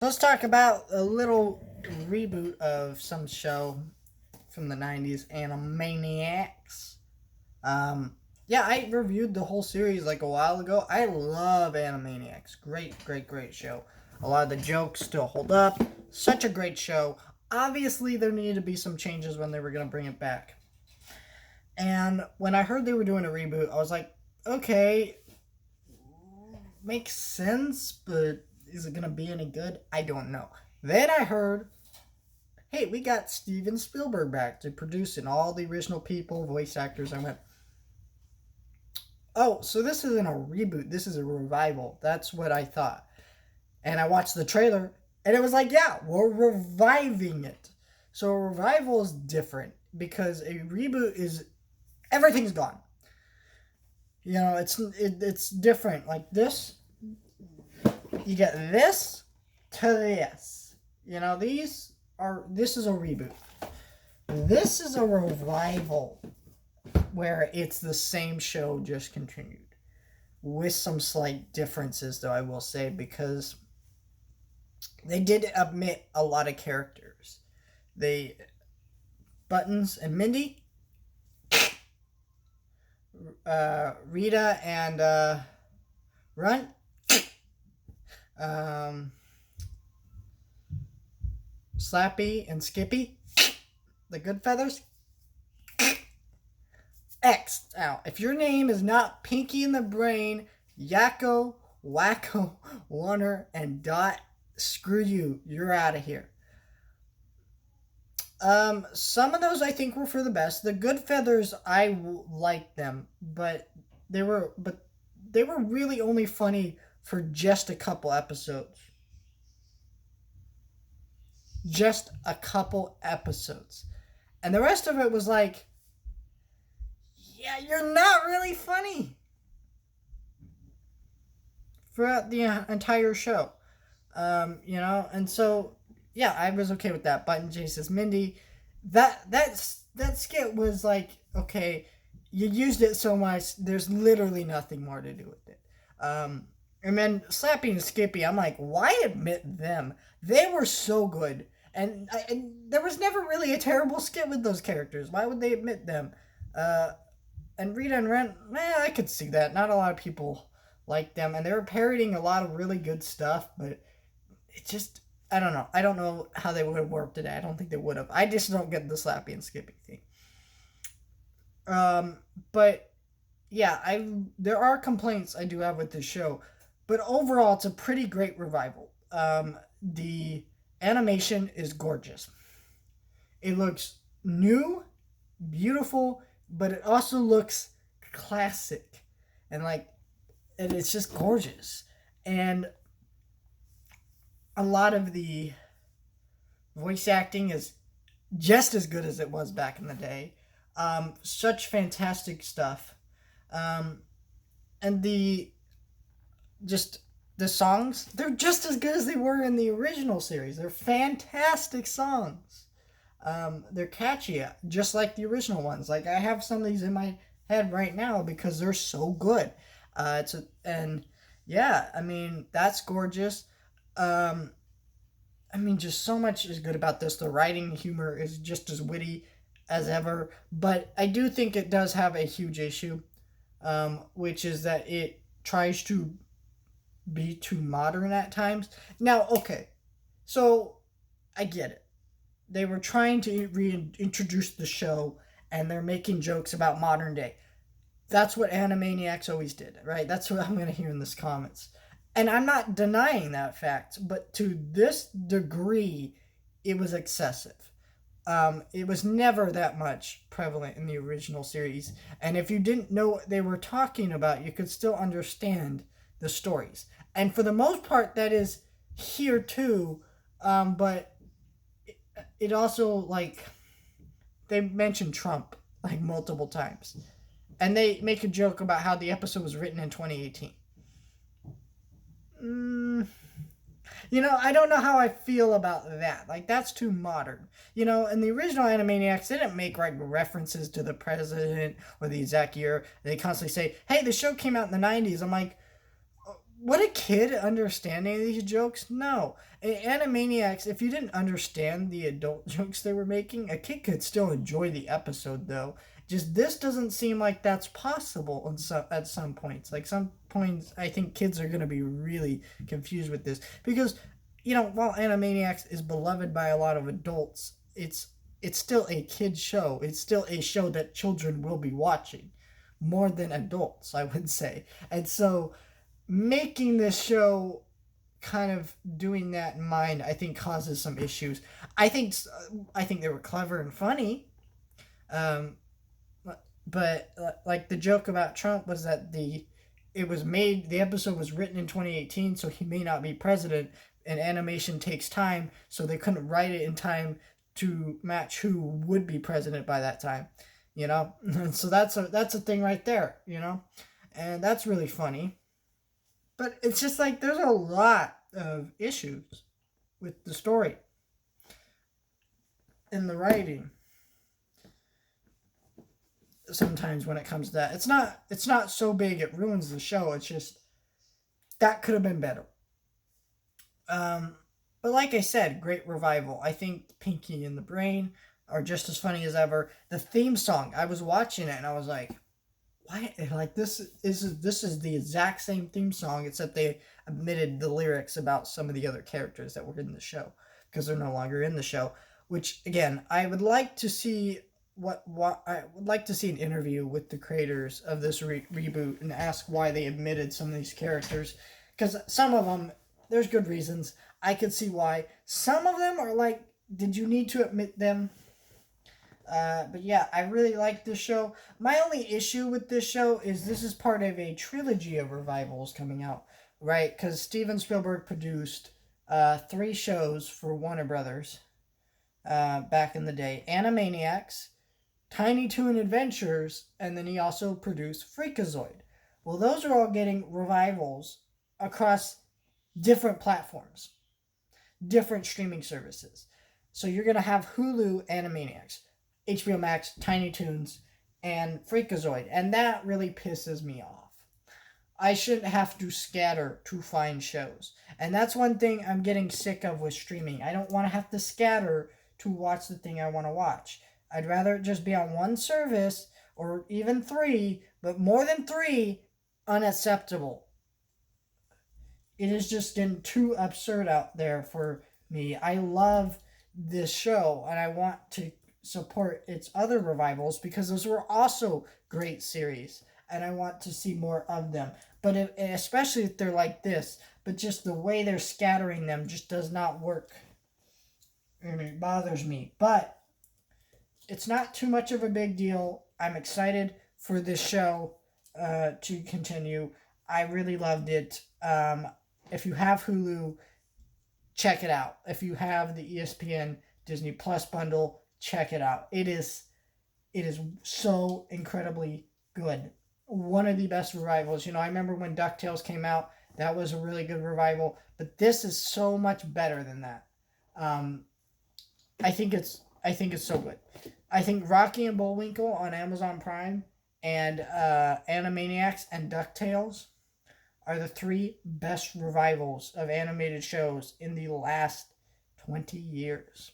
Let's talk about a little reboot of some show from the 90s, Animaniacs. Um, yeah, I reviewed the whole series like a while ago. I love Animaniacs. Great show. A lot of the jokes still hold up. Such a great show. Obviously, there needed to be some changes when they were going to bring it back. And when I heard they were doing a reboot, I was like, okay, makes sense, but is it going to be any good? I don't know. Then I heard, hey, we got Steven Spielberg back to produce and all the original people, voice actors. I went, oh, so this isn't a reboot. This is a revival. That's what I thought. And I watched the trailer, and it was like, yeah, we're reviving it. So a revival is different because a reboot is everything's gone. It's different. Like this, you get this to this. This is a reboot. This is a revival where it's the same show just continued with some slight differences, though I will say, because they did omit a lot of characters. They Buttons and Mindy, Rita and Runt, um, Slappy and Skippy, the Good Feathers. X out. If your name is not Pinky in the Brain, Yakko, Wacko, Warner, and Dot, screw you. You're out of here. Some of those I think were for the best. The Good Feathers, liked them, but they were really only funny for just a couple episodes. Just a couple episodes. And the rest of it was like, yeah, you're not really funny throughout the entire show. And so yeah, I was okay with that. Button chases Mindy. That skit was like, okay, you used it so much. There's literally nothing more to do with it. And then Slappy and Skippy, I'm like, why admit them? They were so good, and there was never really a terrible skit with those characters. Why would they admit them? And Rita and Rent, I could see that. Not a lot of people like them, and they were parodying a lot of really good stuff, but it just, I don't know. I don't know how they would have worked today. I don't think they would have. I just don't get the Slappy and Skippy thing. But yeah, there are complaints I do have with this show, but overall, it's a pretty great revival. The animation is gorgeous. It looks new, beautiful, but it also looks classic, and and it's just gorgeous. And a lot of the voice acting is just as good as it was back in the day. Such fantastic stuff. Um, and just the songs, they're just as good as they were in the original series. They're fantastic songs. They're catchy, just like the original ones. Like, I have some of these in my head right now because they're so good. And yeah, I mean, that's gorgeous. Um, I mean, just so much is good about this. The writing humor is just as witty as ever, but I do think it does have a huge issue, which is that it tries to be too modern at times. Now, okay, so I get it. They were trying to reintroduce the show, and they're making jokes about modern day. That's what Animaniacs always did, right? That's what I'm going to hear in this comments. And I'm not denying that fact, but to this degree, it was excessive. It was never that much prevalent in the original series. And if you didn't know what they were talking about, you could still understand the stories. And for the most part, that is here too. But it also, like, they mention Trump like multiple times. And they make a joke about how the episode was written in 2018. I don't know how I feel about that. Like, that's too modern. In the original Animaniacs, they didn't make like references to the president or the exact year. They constantly say, hey, the show came out in the 90s. I'm like, would a kid understand any of these jokes? No. In Animaniacs, if you didn't understand the adult jokes they were making, a kid could still enjoy the episode, though. Just this doesn't seem like that's possible at some points. Like some points, I think kids are going to be really confused with this because, while Animaniacs is beloved by a lot of adults, it's still a kid show. It's still a show that children will be watching more than adults, I would say. And so making this show kind of doing that in mind, I think causes some issues. I think they were clever and funny, um, but like the joke about Trump was that the episode was written in 2018, so he may not be president, and animation takes time, so they couldn't write it in time to match who would be president by that time, and so that's a thing right there, and that's really funny. But it's just like there's a lot of issues with the story and the writing. Sometimes when it comes to that, it's not so big it ruins the show. It's just that could have been better. Um, but like I said, great revival. I think Pinky and the Brain are just as funny as ever. The theme song, I was watching it and I was like, why? Like this is the exact same theme song, except they omitted the lyrics about some of the other characters that were in the show because they're no longer in the show. Which again, I would like to see what I would like to see an interview with the creators of this reboot and ask why they omitted some of these characters, because some of them there's good reasons. I could see why. Some of them are like, did you need to omit them? But yeah, I really like this show. My only issue with this show is this is part of a trilogy of revivals coming out, right? Because Steven Spielberg produced three shows for Warner Brothers back in the day: Animaniacs, Tiny Toon Adventures, and then he also produced Freakazoid. Well, those are all getting revivals across different platforms, different streaming services. So you're going to have Hulu Animaniacs, HBO Max, Tiny Toons, and Freakazoid. And that really pisses me off. I shouldn't have to scatter to find shows. And that's one thing I'm getting sick of with streaming. I don't want to have to scatter to watch the thing I want to watch. I'd rather it just be on one service or even three, but more than three, unacceptable. It is just getting too absurd out there for me. I love this show and I want to support its other revivals because those were also great series and I want to see more of them. But especially if they're like this, but just the way they're scattering them just does not work. And it bothers me. But it's not too much of a big deal. I'm excited for this show to continue. I really loved it. If you have Hulu, check it out. If you have the ESPN Disney Plus bundle, check it out. It is so incredibly good. One of the best revivals. I remember when DuckTales came out, that was a really good revival, but this is so much better than that. Um, I think it's so good. I think Rocky and Bullwinkle on Amazon Prime and Animaniacs and DuckTales are the three best revivals of animated shows in the last 20 years.